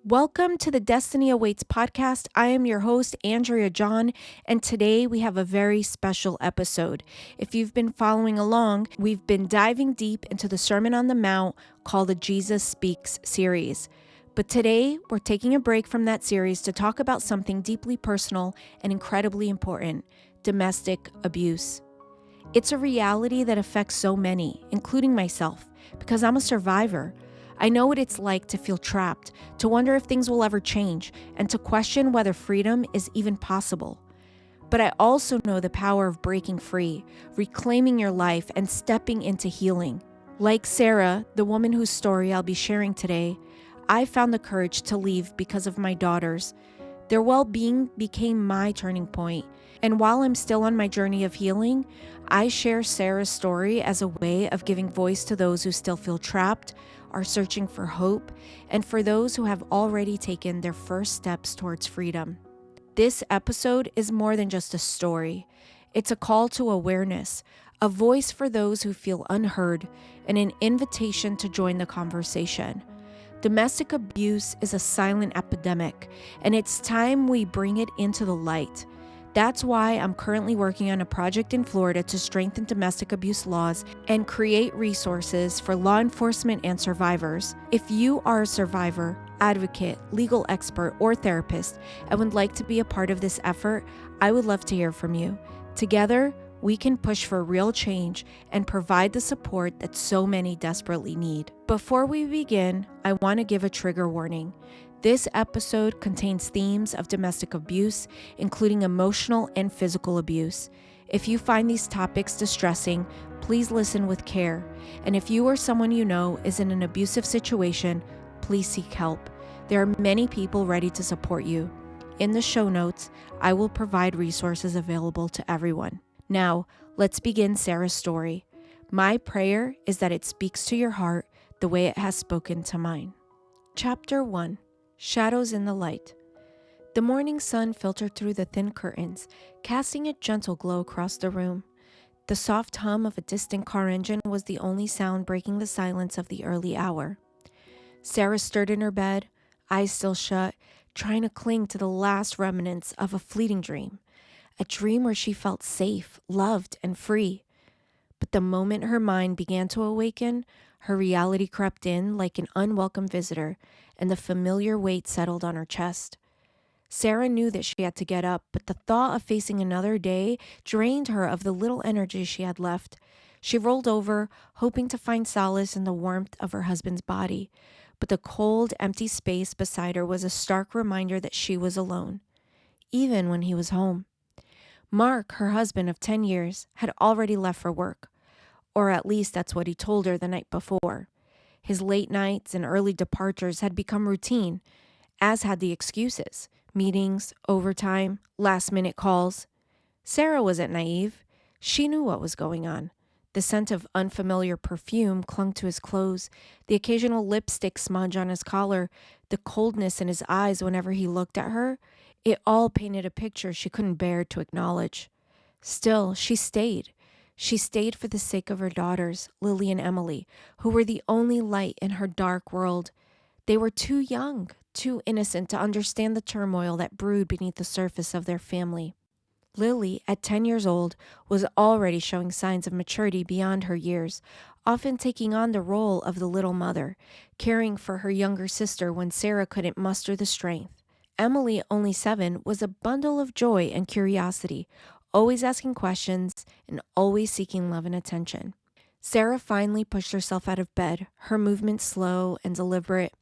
Welcome to the Destiny Awaits podcast. I am your host, Andrea John, and today we have a very special episode. If you've been following along, we've been diving deep into the Sermon on the Mount called the Jesus Speaks series. But today, we're taking a break from that series to talk about something deeply personal and incredibly important: domestic abuse. It's a reality that affects so many, including myself, because I'm a survivor. I know what it's like to feel trapped, to wonder if things will ever change, and to question whether freedom is even possible. But I also know the power of breaking free, reclaiming your life, and stepping into healing. Like Sarah, the woman whose story I'll be sharing today, I found the courage to leave because of my daughters. Their well-being became my turning point, and while I'm still on my journey of healing, I share Sarah's story as a way of giving voice to those who still feel trapped, are searching for hope, and for those who have already taken their first steps towards freedom. This episode is more than just a story. It's a call to awareness, a voice for those who feel unheard, and an invitation to join the conversation. Domestic abuse is a silent epidemic, and it's time we bring it into the light. That's why I'm currently working on a project in Florida to strengthen domestic abuse laws and create resources for law enforcement and survivors. If you are a survivor, advocate, legal expert, or therapist and would like to be a part of this effort, I would love to hear from you. Together, we can push for real change and provide the support that so many desperately need. Before we begin, I want to give a trigger warning. This episode contains themes of domestic abuse, including emotional and physical abuse. If you find these topics distressing, please listen with care. And if you or someone you know is in an abusive situation, please seek help. There are many people ready to support you. In the show notes, I will provide resources available to everyone. Now, let's begin Sarah's story. My prayer is that it speaks to your heart the way it has spoken to mine. Chapter 1. Shadows in the Light. The morning sun filtered through the thin curtains, casting a gentle glow across the room. The soft hum of a distant car engine was the only sound breaking the silence of the early hour. Sarah stirred in her bed, eyes still shut, trying to cling to the last remnants of a fleeting dream. A dream where she felt safe, loved, and free. But the moment her mind began to awaken, her reality crept in like an unwelcome visitor, and the familiar weight settled on her chest. Sarah knew that she had to get up, but the thought of facing another day drained her of the little energy she had left. She rolled over, hoping to find solace in the warmth of her husband's body, but the cold, empty space beside her was a stark reminder that she was alone, even when he was home. Mark, her husband of 10 years, had already left for work, or at least that's what he told her the night before. His late nights and early departures had become routine, as had the excuses: meetings, overtime, last-minute calls. Sarah wasn't naive. She knew what was going on. The scent of unfamiliar perfume clung to his clothes, the occasional lipstick smudge on his collar, the coldness in his eyes whenever he looked at her. It all painted a picture she couldn't bear to acknowledge. Still, she stayed. She stayed for the sake of her daughters, Lily and Emily, who were the only light in her dark world. They were too young, too innocent to understand the turmoil that brewed beneath the surface of their family. Lily, at 10 years old, was already showing signs of maturity beyond her years, often taking on the role of the little mother, caring for her younger sister when Sarah couldn't muster the strength. Emily, only 7, was a bundle of joy and curiosity, always asking questions and always seeking love and attention. Sarah finally pushed herself out of bed, her movements slow and deliberate.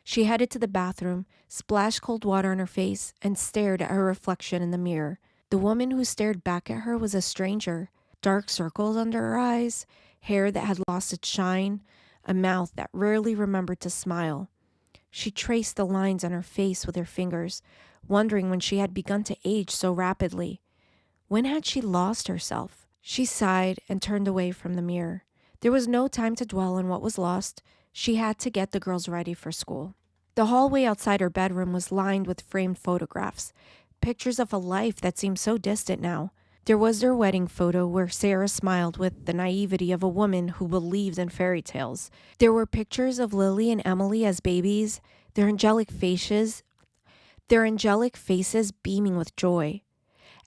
She headed to the bathroom, splashed cold water on her face, and stared at her reflection in the mirror. The woman who stared back at her was a stranger. Dark circles under her eyes, hair that had lost its shine, a mouth that rarely remembered to smile. She traced the lines on her face with her fingers, wondering when she had begun to age so rapidly. When had she lost herself? She sighed and turned away from the mirror. There was no time to dwell on what was lost. She had to get the girls ready for school. The hallway outside her bedroom was lined with framed photographs, pictures of a life that seemed so distant now. There was their wedding photo where Sarah smiled with the naivety of a woman who believes in fairy tales. There were pictures of Lily and Emily as babies, their angelic faces, their angelic faces beaming with joy.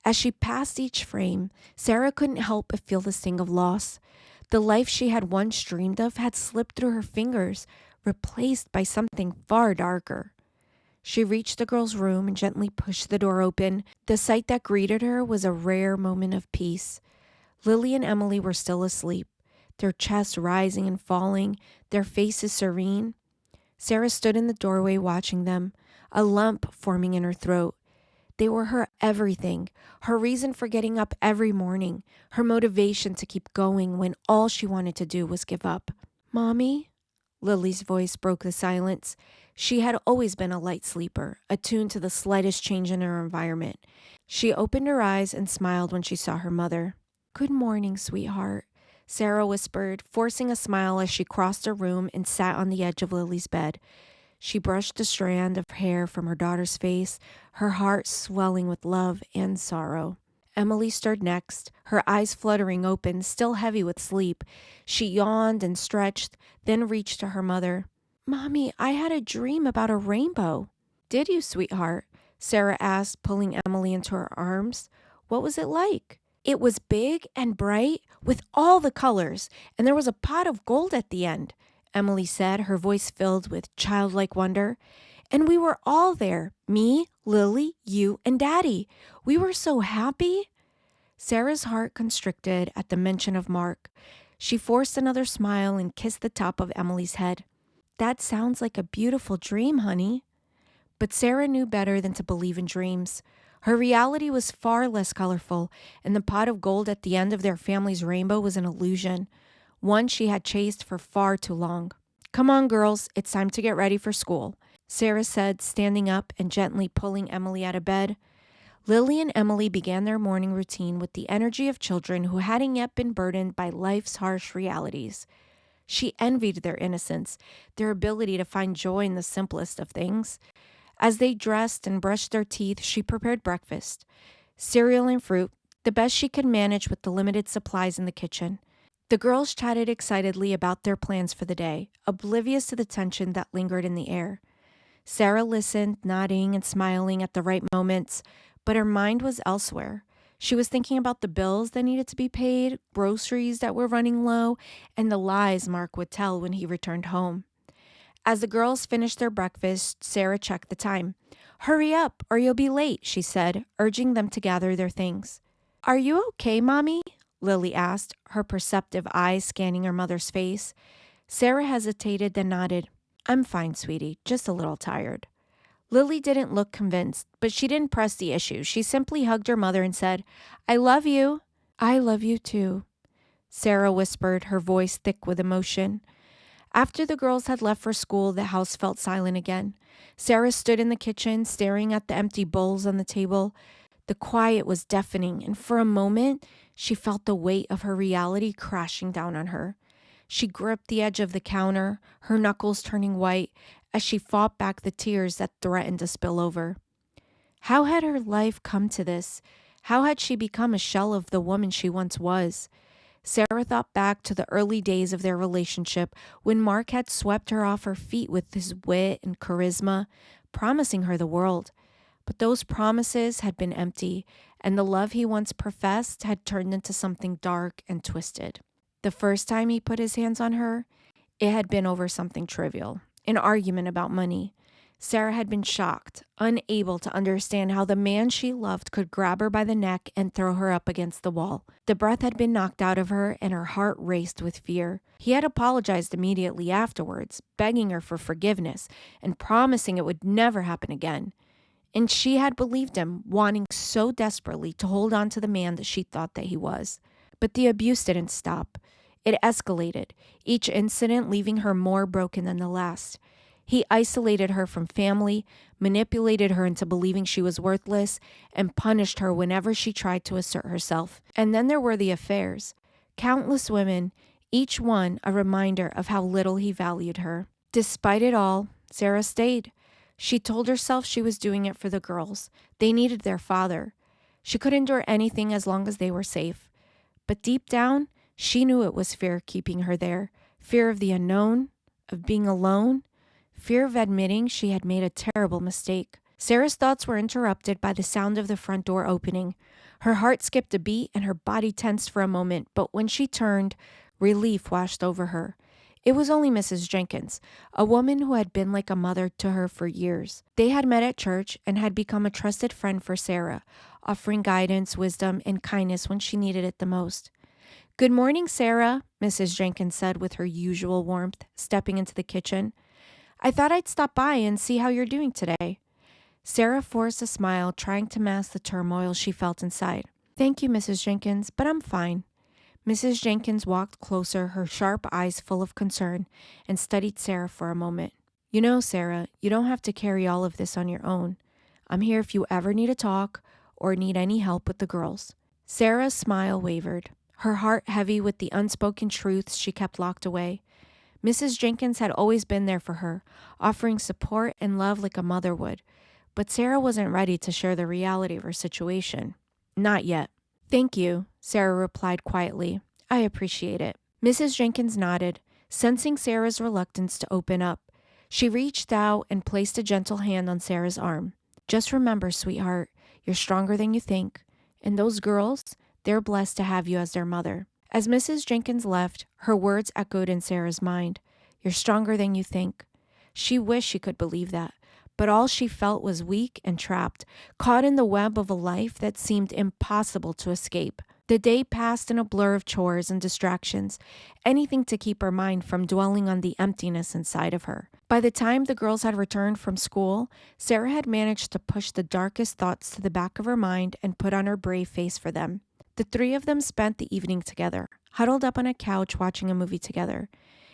As she passed each frame, Sarah couldn't help but feel the sting of loss. The life she had once dreamed of had slipped through her fingers, replaced by something far darker. She reached the girl's room and gently pushed the door open. The sight that greeted her was a rare moment of peace. Lily and Emily were still asleep, their chests rising and falling, their faces serene. Sarah stood in the doorway watching them, a lump forming in her throat. They were her everything, her reason for getting up every morning, her motivation to keep going when all she wanted to do was give up. "Mommy?" Lily's voice broke the silence. She had always been a light sleeper, attuned to the slightest change in her environment. She opened her eyes and smiled when she saw her mother. "Good morning, sweetheart," Sarah whispered, forcing a smile as she crossed her room and sat on the edge of Lily's bed. She brushed a strand of hair from her daughter's face, her heart swelling with love and sorrow. Emily stirred next, her eyes fluttering open, still heavy with sleep. She yawned and stretched, then reached to her mother. "Mommy, I had a dream about a rainbow." "Did you, sweetheart?" Sarah asked, pulling Emily into her arms. "What was it like?" "It was big and bright, with all the colors, and there was a pot of gold at the end," Emily said, her voice filled with childlike wonder. "And we were all there, me, Lily, you, and Daddy. We were so happy." Sarah's heart constricted at the mention of Mark. She forced another smile and kissed the top of Emily's head. "That sounds like a beautiful dream, honey." But Sarah knew better than to believe in dreams. Her reality was far less colorful, and the pot of gold at the end of their family's rainbow was an illusion, one she had chased for far too long. "Come on, girls, it's time to get ready for school," Sarah said, standing up and gently pulling Emily out of bed. Lily and Emily began their morning routine with the energy of children who hadn't yet been burdened by life's harsh realities. She envied their innocence, their ability to find joy in the simplest of things. As they dressed and brushed their teeth, she prepared breakfast. Cereal and fruit, the best she could manage with the limited supplies in the kitchen. The girls chatted excitedly about their plans for the day, oblivious to the tension that lingered in the air. Sarah listened, nodding and smiling at the right moments, but her mind was elsewhere. She was thinking about the bills that needed to be paid, groceries that were running low, and the lies Mark would tell when he returned home. As the girls finished their breakfast, Sarah checked the time. "Hurry up, or you'll be late," she said, urging them to gather their things. "Are you okay, Mommy?" Lily asked, her perceptive eyes scanning her mother's face. Sarah hesitated, then nodded. "I'm fine, sweetie, just a little tired." Lily didn't look convinced, but she didn't press the issue. She simply hugged her mother and said, "I love you." "I love you too," Sarah whispered, her voice thick with emotion. After the girls had left for school, the house felt silent again. Sarah stood in the kitchen, staring at the empty bowls on the table. The quiet was deafening, and for a moment, she felt the weight of her reality crashing down on her. She gripped the edge of the counter, her knuckles turning white, as she fought back the tears that threatened to spill over. How had her life come to this? How had she become a shell of the woman she once was? Sarah thought back to the early days of their relationship when Mark had swept her off her feet with his wit and charisma, promising her the world. But those promises had been empty, and the love he once professed had turned into something dark and twisted. The first time he put his hands on her, it had been over something trivial, an argument about money. Sarah had been shocked, unable to understand how the man she loved could grab her by the neck and throw her up against the wall. The breath had been knocked out of her, and her heart raced with fear. He had apologized immediately afterwards, begging her for forgiveness and promising it would never happen again. And she had believed him, wanting so desperately to hold on to the man that she thought that he was. But the abuse didn't stop. It escalated, each incident leaving her more broken than the last. He isolated her from family, manipulated her into believing she was worthless, and punished her whenever she tried to assert herself. And then there were the affairs. Countless women, each one a reminder of how little he valued her. Despite it all, Sarah stayed. She told herself she was doing it for the girls. They needed their father. She could endure anything as long as they were safe. But deep down, she knew it was fear keeping her there. Fear of the unknown, of being alone, fear of admitting she had made a terrible mistake. Sarah's thoughts were interrupted by the sound of the front door opening. Her heart skipped a beat and her body tensed for a moment, but when she turned, relief washed over her. It was only Mrs. Jenkins, a woman who had been like a mother to her for years. They had met at church and had become a trusted friend for Sarah, offering guidance, wisdom, and kindness when she needed it the most. "Good morning, Sarah," Mrs. Jenkins said with her usual warmth, stepping into the kitchen. "I thought I'd stop by and see how you're doing today." Sarah forced a smile, trying to mask the turmoil she felt inside. "Thank you, Mrs. Jenkins, but I'm fine." Mrs. Jenkins walked closer, her sharp eyes full of concern, and studied Sarah for a moment. "You know, Sarah, you don't have to carry all of this on your own. I'm here if you ever need a talk or need any help with the girls." Sarah's smile wavered, her heart heavy with the unspoken truths she kept locked away. Mrs. Jenkins had always been there for her, offering support and love like a mother would. But Sarah wasn't ready to share the reality of her situation. Not yet. "Thank you," Sarah replied quietly. "I appreciate it." Mrs. Jenkins nodded, sensing Sarah's reluctance to open up. She reached out and placed a gentle hand on Sarah's arm. "Just remember, sweetheart, you're stronger than you think. And those girls, they're blessed to have you as their mother." As Mrs. Jenkins left, her words echoed in Sarah's mind. "You're stronger than you think." She wished she could believe that. But all she felt was weak and trapped, caught in the web of a life that seemed impossible to escape. The day passed in a blur of chores and distractions, anything to keep her mind from dwelling on the emptiness inside of her. By the time the girls had returned from school, Sarah had managed to push the darkest thoughts to the back of her mind and put on her brave face for them. The three of them spent the evening together, huddled up on a couch watching a movie together.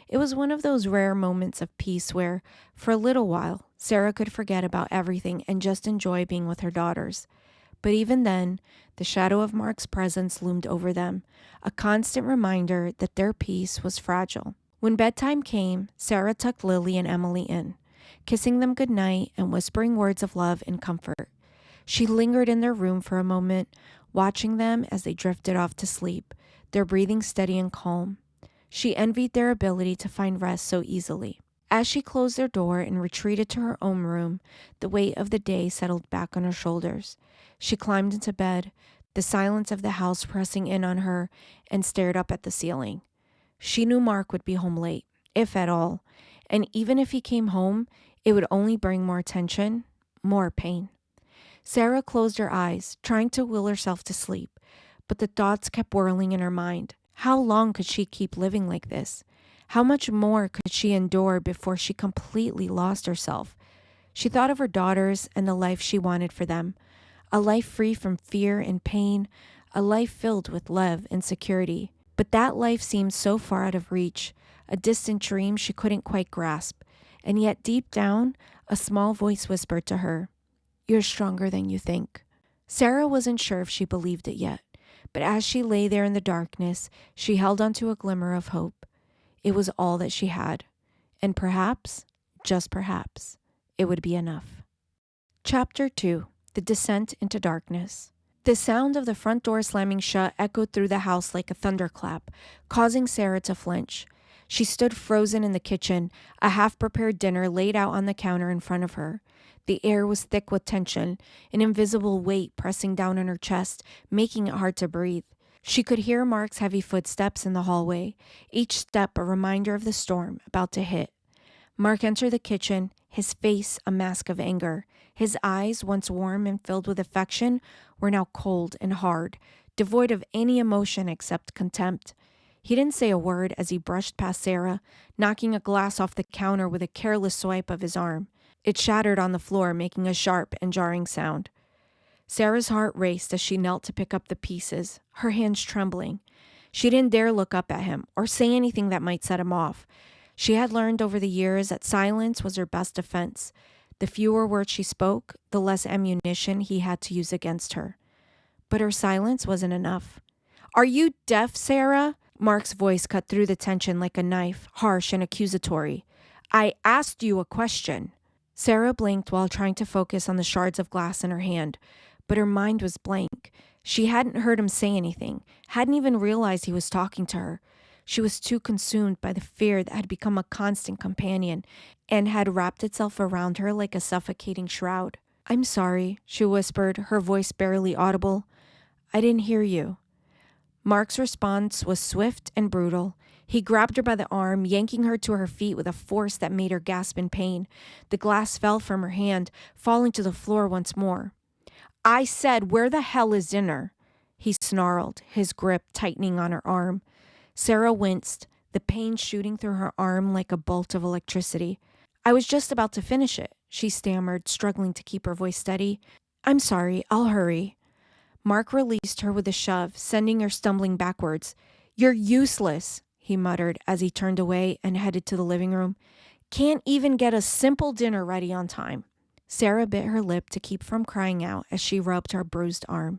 It was one of those rare moments of peace where, for a little while, Sarah could forget about everything and just enjoy being with her daughters. But even then, the shadow of Mark's presence loomed over them, a constant reminder that their peace was fragile. When bedtime came, Sarah tucked Lily and Emily in, kissing them goodnight and whispering words of love and comfort. She lingered in their room for a moment, watching them as they drifted off to sleep, their breathing steady and calm. She envied their ability to find rest so easily. As she closed their door and retreated to her own room, the weight of the day settled back on her shoulders. She climbed into bed, the silence of the house pressing in on her, and stared up at the ceiling. She knew Mark would be home late, if at all, and even if he came home, it would only bring more tension, more pain. Sarah closed her eyes, trying to will herself to sleep, but the thoughts kept whirling in her mind. How long could she keep living like this? How much more could she endure before she completely lost herself? She thought of her daughters and the life she wanted for them, a life free from fear and pain, a life filled with love and security. But that life seemed so far out of reach, a distant dream she couldn't quite grasp. And yet deep down, a small voice whispered to her, "You're stronger than you think." Sarah wasn't sure if she believed it yet. But as she lay there in the darkness, she held onto a glimmer of hope. It was all that she had. And perhaps, just perhaps, it would be enough. Chapter 2. The Descent into Darkness. The sound of the front door slamming shut echoed through the house like a thunderclap, causing Sarah to flinch. She stood frozen in the kitchen, a half-prepared dinner laid out on the counter in front of her. The air was thick with tension, an invisible weight pressing down on her chest, making it hard to breathe. She could hear Mark's heavy footsteps in the hallway, each step a reminder of the storm about to hit. Mark entered the kitchen, his face a mask of anger. His eyes, once warm and filled with affection, were now cold and hard, devoid of any emotion except contempt. He didn't say a word as he brushed past Sarah, knocking a glass off the counter with a careless swipe of his arm. It shattered on the floor, making a sharp and jarring sound. Sarah's heart raced as she knelt to pick up the pieces, her hands trembling. She didn't dare look up at him or say anything that might set him off. She had learned over the years that silence was her best defense. The fewer words she spoke, the less ammunition he had to use against her. But her silence wasn't enough. "Are you deaf, Sarah?" Mark's voice cut through the tension like a knife, harsh and accusatory. "I asked you a question." Sarah blinked while trying to focus on the shards of glass in her hand, but her mind was blank. She hadn't heard him say anything, hadn't even realized he was talking to her. She was too consumed by the fear that had become a constant companion and had wrapped itself around her like a suffocating shroud. "I'm sorry," she whispered, her voice barely audible. "I didn't hear you." Mark's response was swift and brutal. He grabbed her by the arm, yanking her to her feet with a force that made her gasp in pain. The glass fell from her hand, falling to the floor once more. "I said, where the hell is dinner?" He snarled, his grip tightening on her arm. Sarah winced, the pain shooting through her arm like a bolt of electricity. "I was just about to finish it," she stammered, struggling to keep her voice steady. "I'm sorry, I'll hurry." Mark released her with a shove, sending her stumbling backwards. "You're useless," he muttered as he turned away and headed to the living room. "Can't even get a simple dinner ready on time." Sarah bit her lip to keep from crying out as she rubbed her bruised arm.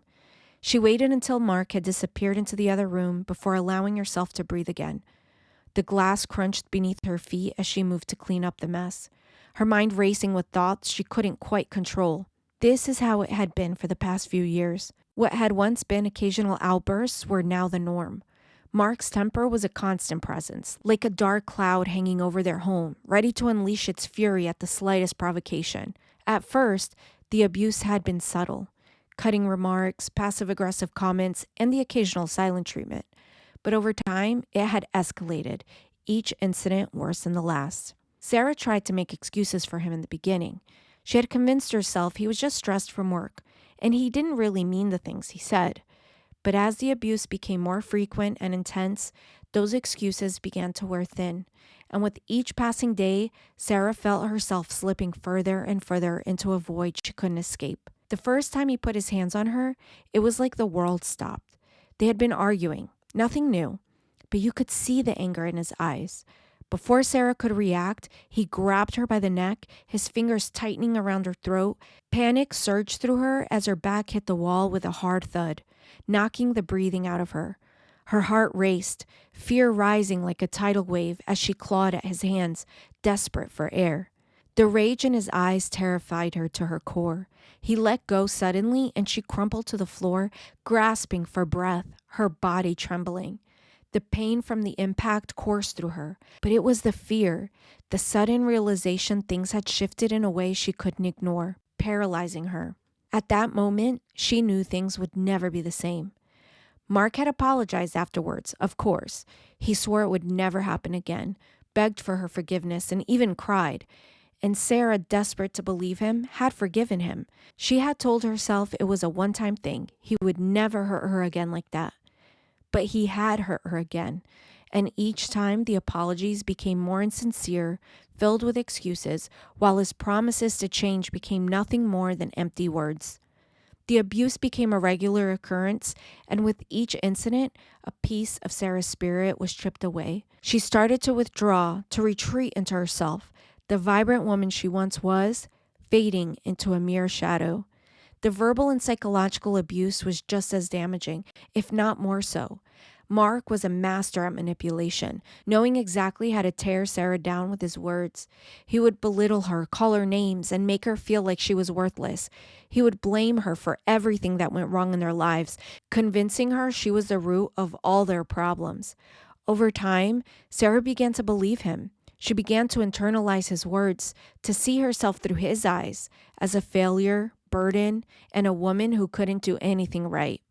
She waited until Mark had disappeared into the other room before allowing herself to breathe again. The glass crunched beneath her feet as she moved to clean up the mess, her mind racing with thoughts she couldn't quite control. This is how it had been for the past few years. What had once been occasional outbursts were now the norm. Mark's temper was a constant presence, like a dark cloud hanging over their home, ready to unleash its fury at the slightest provocation. At first, the abuse had been subtle: cutting remarks, passive-aggressive comments, and the occasional silent treatment. But over time, it had escalated, each incident worse than the last. Sarah tried to make excuses for him in the beginning. She had convinced herself he was just stressed from work, and he didn't really mean the things he said. But as the abuse became more frequent and intense, those excuses began to wear thin. And with each passing day, Sarah felt herself slipping further and further into a void she couldn't escape. The first time he put his hands on her, it was like the world stopped. They had been arguing, nothing new, but you could see the anger in his eyes. Before Sarah could react, he grabbed her by the neck, his fingers tightening around her throat. Panic surged through her as her back hit the wall with a hard thud, knocking the breathing out of her. Her heart raced, fear rising like a tidal wave as she clawed at his hands, desperate for air. The rage in his eyes terrified her to her core. He let go suddenly and she crumpled to the floor, grasping for breath, her body trembling. The pain from the impact coursed through her, but it was the fear, the sudden realization things had shifted in a way she couldn't ignore, paralyzing her. At that moment, she knew things would never be the same. Mark had apologized afterwards, of course. He swore it would never happen again, begged for her forgiveness, and even cried. And Sarah, desperate to believe him, had forgiven him. She had told herself it was a one-time thing. He would never hurt her again like that. But he had hurt her again, and each time the apologies became more insincere, filled with excuses, while his promises to change became nothing more than empty words. The abuse became a regular occurrence, and with each incident, a piece of Sarah's spirit was stripped away. She started to withdraw, to retreat into herself, the vibrant woman she once was, fading into a mere shadow. The verbal and psychological abuse was just as damaging, if not more so. Mark was a master at manipulation, knowing exactly how to tear Sarah down with his words. He would belittle her, call her names, and make her feel like she was worthless. He would blame her for everything that went wrong in their lives, convincing her she was the root of all their problems. Over time, Sarah began to believe him. She began to internalize his words, to see herself through his eyes as a failure, burden, and a woman who couldn't do anything right.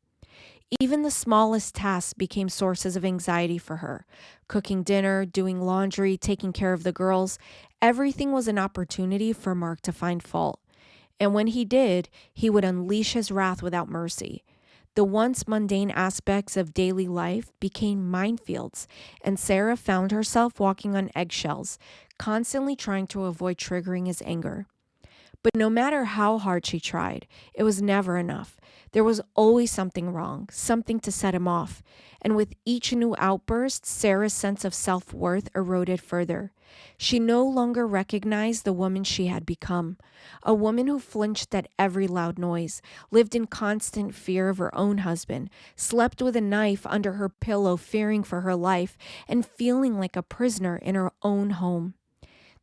Even the smallest tasks became sources of anxiety for her. Cooking dinner, doing laundry, taking care of the girls, everything was an opportunity for Mark to find fault. And when he did, he would unleash his wrath without mercy. The once mundane aspects of daily life became minefields, and Sarah found herself walking on eggshells, constantly trying to avoid triggering his anger. But no matter how hard she tried, it was never enough. There was always something wrong, something to set him off. And with each new outburst, Sarah's sense of self-worth eroded further. She no longer recognized the woman she had become, a woman who flinched at every loud noise, lived in constant fear of her own husband, slept with a knife under her pillow fearing for her life, and feeling like a prisoner in her own home.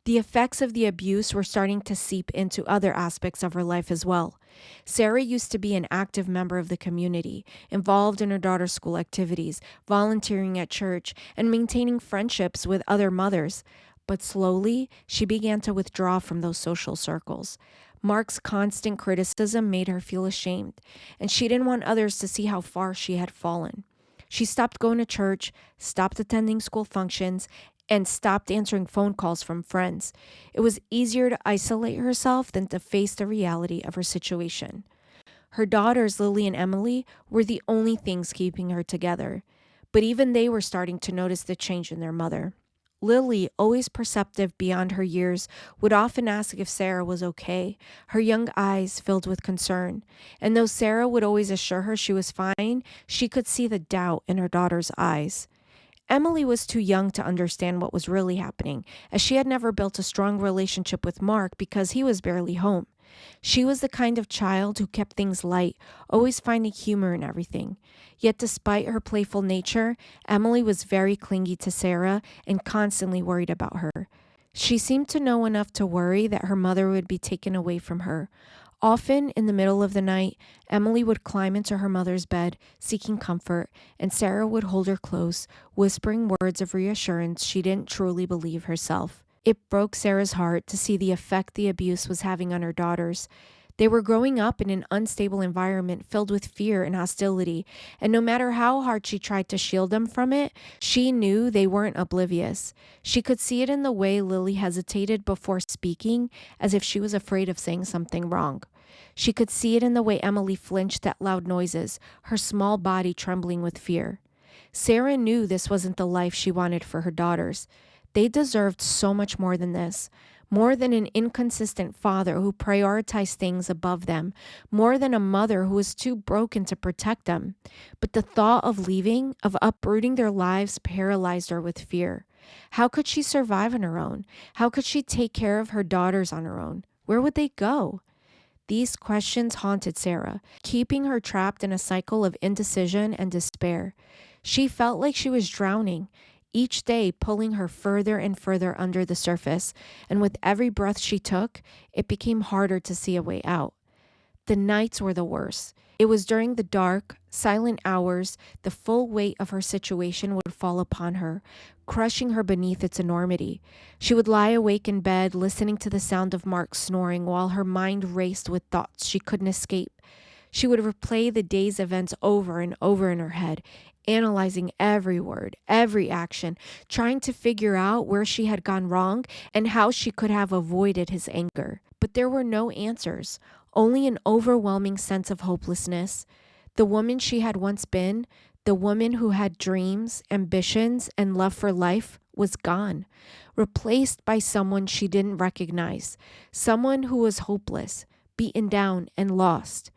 The effects of the abuse were starting to seep into other aspects of her life as well. Sarah used to be an active member of the community, involved in her daughter's school activities, volunteering at church, and maintaining friendships with other mothers. But slowly, she began to withdraw from those social circles. Mark's constant criticism made her feel ashamed, and she didn't want others to see how far she had fallen. She stopped going to church, stopped attending school functions, and stopped answering phone calls from friends. It was easier to isolate herself than to face the reality of her situation. Her daughters, Lily and Emily, were the only things keeping her together, but even they were starting to notice the change in their mother. Lily, always perceptive beyond her years, would often ask if Sarah was okay, her young eyes filled with concern. And though Sarah would always assure her she was fine, she could see the doubt in her daughter's eyes. Emily was too young to understand what was really happening, as she had never built a strong relationship with Mark because he was barely home. She was the kind of child who kept things light, always finding humor in everything. Yet, despite her playful nature, Emily was very clingy to Sarah and constantly worried about her. She seemed to know enough to worry that her mother would be taken away from her. Often, in the middle of the night, Emily would climb into her mother's bed, seeking comfort, and Sarah would hold her close, whispering words of reassurance she didn't truly believe herself. It broke Sarah's heart to see the effect the abuse was having on her daughters. They were growing up in an unstable environment filled with fear and hostility, and no matter how hard she tried to shield them from it, she knew they weren't oblivious. She could see it in the way Lily hesitated before speaking, as if she was afraid of saying something wrong. She could see it in the way Emily flinched at loud noises, her small body trembling with fear. Sarah knew this wasn't the life she wanted for her daughters. They deserved so much more than this. More than an inconsistent father who prioritized things above them, more than a mother who was too broken to protect them. But the thought of leaving, of uprooting their lives, paralyzed her with fear. How could she survive on her own? How could she take care of her daughters on her own? Where would they go? These questions haunted Sarah, keeping her trapped in a cycle of indecision and despair. She felt like she was drowning, each day pulling her further and further under the surface, and with every breath she took, it became harder to see a way out. The nights were the worst. It was during the dark, silent hours the full weight of her situation would fall upon her, crushing her beneath its enormity. She would lie awake in bed, listening to the sound of Mark snoring while her mind raced with thoughts she couldn't escape. She would replay the day's events over and over in her head, analyzing every word, every action, trying to figure out where she had gone wrong and how she could have avoided his anger. But there were no answers, only an overwhelming sense of hopelessness. The woman she had once been, the woman who had dreams, ambitions, and love for life, was gone, replaced by someone she didn't recognize, someone who was hopeless, beaten down, and lost.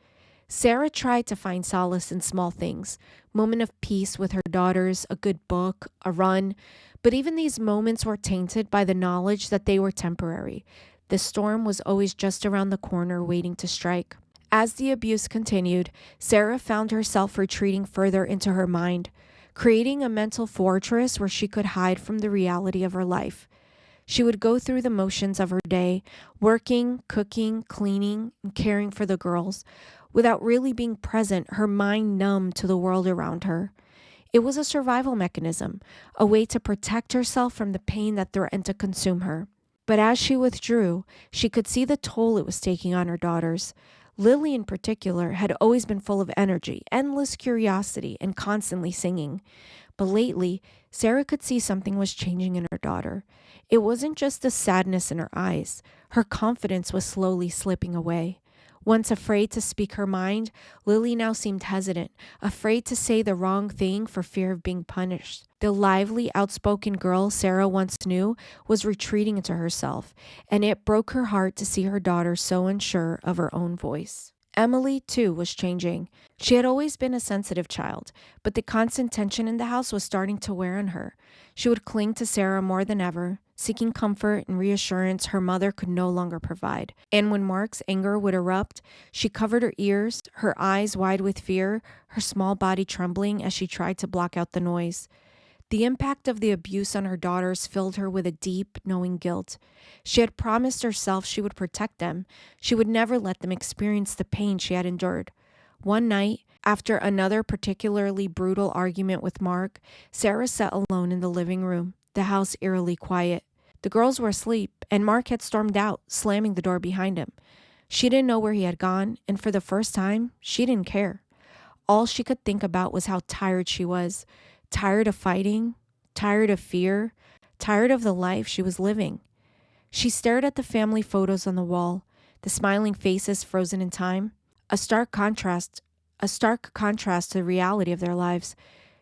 Sarah tried to find solace in small things, moment of peace with her daughters, a good book, a run, but even these moments were tainted by the knowledge that they were temporary. The storm was always just around the corner waiting to strike. As the abuse continued, Sarah found herself retreating further into her mind, creating a mental fortress where she could hide from the reality of her life. She would go through the motions of her day, working, cooking, cleaning, and caring for the girls, without really being present, her mind numb to the world around her. It was a survival mechanism, a way to protect herself from the pain that threatened to consume her. But as she withdrew, she could see the toll it was taking on her daughters. Lily, in particular, had always been full of energy, endless curiosity, and constantly singing. But lately, Sarah could see something was changing in her daughter. It wasn't just the sadness in her eyes. Her confidence was slowly slipping away. Once afraid to speak her mind, Lily now seemed hesitant, afraid to say the wrong thing for fear of being punished. The lively, outspoken girl Sarah once knew was retreating into herself, and it broke her heart to see her daughter so unsure of her own voice. Emily, too, was changing. She had always been a sensitive child, but the constant tension in the house was starting to wear on her. She would cling to Sarah more than ever, seeking comfort and reassurance her mother could no longer provide. And when Mark's anger would erupt, she covered her ears, her eyes wide with fear, her small body trembling as she tried to block out the noise. The impact of the abuse on her daughters filled her with a deep, knowing guilt. She had promised herself she would protect them. She would never let them experience the pain she had endured. One night, after another particularly brutal argument with Mark, Sarah sat alone in the living room, the house eerily quiet. The girls were asleep, and Mark had stormed out, slamming the door behind him. She didn't know where he had gone, and for the first time, she didn't care. All she could think about was how tired she was. Tired of fighting, tired of fear, tired of the life she was living. She stared at the family photos on the wall, the smiling faces frozen in time, a stark contrast to the reality of their lives.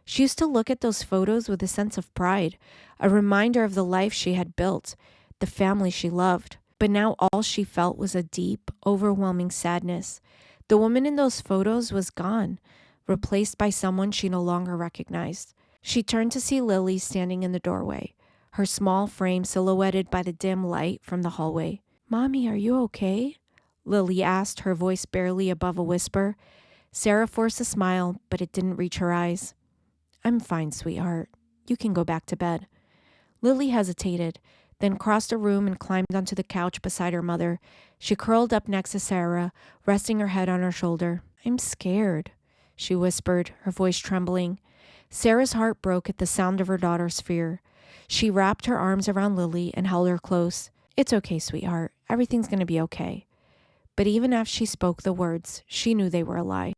She used to look at those photos with a sense of pride, a reminder of the life she had built, the family she loved. But now all she felt was a deep, overwhelming sadness. The woman in those photos was gone, replaced by someone she no longer recognized. She turned to see Lily standing in the doorway, her small frame silhouetted by the dim light from the hallway. "Mommy, are you okay?" Lily asked, her voice barely above a whisper. Sarah forced a smile, but it didn't reach her eyes. "I'm fine, sweetheart. You can go back to bed." Lily hesitated, then crossed a room and climbed onto the couch beside her mother. She curled up next to Sarah, resting her head on her shoulder. "I'm scared," she whispered, her voice trembling. Sarah's heart broke at the sound of her daughter's fear. She wrapped her arms around Lily and held her close. "It's okay, sweetheart. Everything's going to be okay." But even as she spoke the words, she knew they were a lie.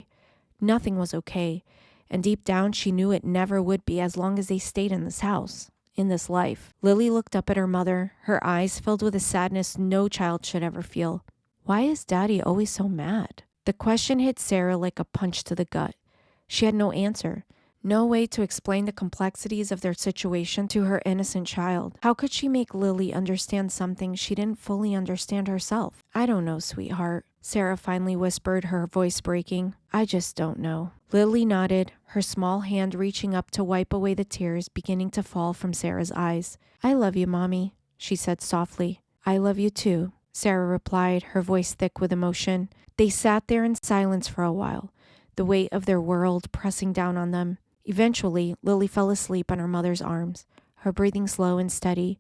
Nothing was okay, and deep down she knew it never would be as long as they stayed in this house, in this life. Lily looked up at her mother, her eyes filled with a sadness no child should ever feel. "Why is Daddy always so mad?" The question hit Sarah like a punch to the gut. She had no answer. No way to explain the complexities of their situation to her innocent child. How could she make Lily understand something she didn't fully understand herself? "I don't know, sweetheart," Sarah finally whispered, her voice breaking. "I just don't know." Lily nodded, her small hand reaching up to wipe away the tears beginning to fall from Sarah's eyes. "I love you, Mommy," she said softly. "I love you too," Sarah replied, her voice thick with emotion. They sat there in silence for a while, the weight of their world pressing down on them. Eventually, Lily fell asleep on her mother's arms, her breathing slow and steady.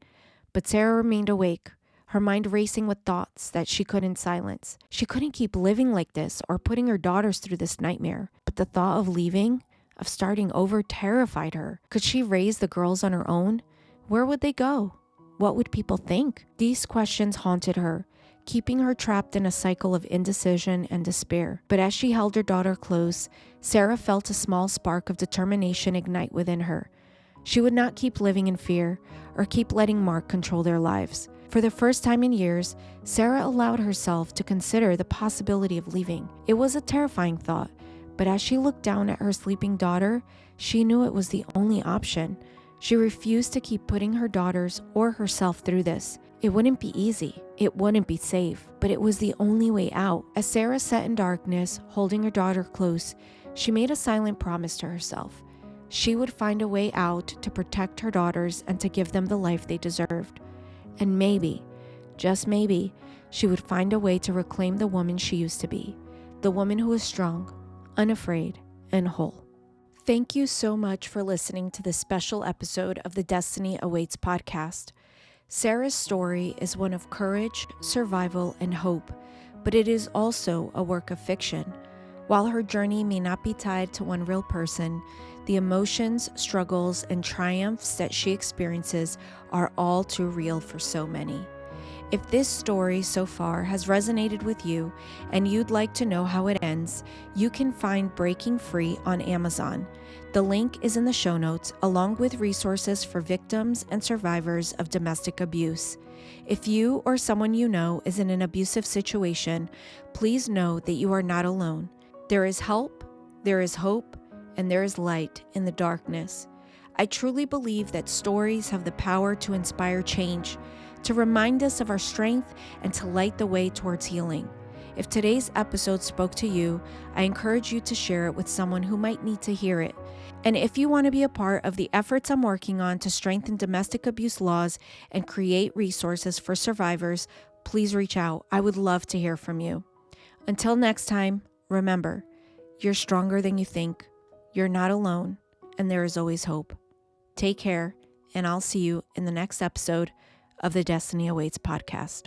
But Sarah remained awake, her mind racing with thoughts that she couldn't silence. She couldn't keep living like this or putting her daughters through this nightmare. But the thought of leaving, of starting over, terrified her. Could she raise the girls on her own? Where would they go? What would people think? These questions haunted her, keeping her trapped in a cycle of indecision and despair. But as she held her daughter close, Sarah felt a small spark of determination ignite within her. She would not keep living in fear or keep letting Mark control their lives. For the first time in years, Sarah allowed herself to consider the possibility of leaving. It was a terrifying thought, but as she looked down at her sleeping daughter, she knew it was the only option. She refused to keep putting her daughters or herself through this. It wouldn't be easy. It wouldn't be safe, but it was the only way out. As Sarah sat in darkness, holding her daughter close, she made a silent promise to herself. She would find a way out to protect her daughters and to give them the life they deserved. And maybe, just maybe, she would find a way to reclaim the woman she used to be, the woman who was strong, unafraid, and whole. Thank you so much for listening to this special episode of the Destiny Awaits podcast. Sarah's story is one of courage, survival, and hope, but it is also a work of fiction. While her journey may not be tied to one real person, the emotions, struggles, and triumphs that she experiences are all too real for so many. If this story so far has resonated with you and you'd like to know how it ends, you can find Breaking Free on Amazon. The link is in the show notes, along with resources for victims and survivors of domestic abuse. If you or someone you know is in an abusive situation, please know that you are not alone. There is help, there is hope, and there is light in the darkness. I truly believe that stories have the power to inspire change, to remind us of our strength, and to light the way towards healing. If today's episode spoke to you, I encourage you to share it with someone who might need to hear it. And if you want to be a part of the efforts I'm working on to strengthen domestic abuse laws and create resources for survivors, please reach out. I would love to hear from you. Until next time, remember, you're stronger than you think, you're not alone, and there is always hope. Take care, and I'll see you in the next episode of the Destiny Awaits podcast.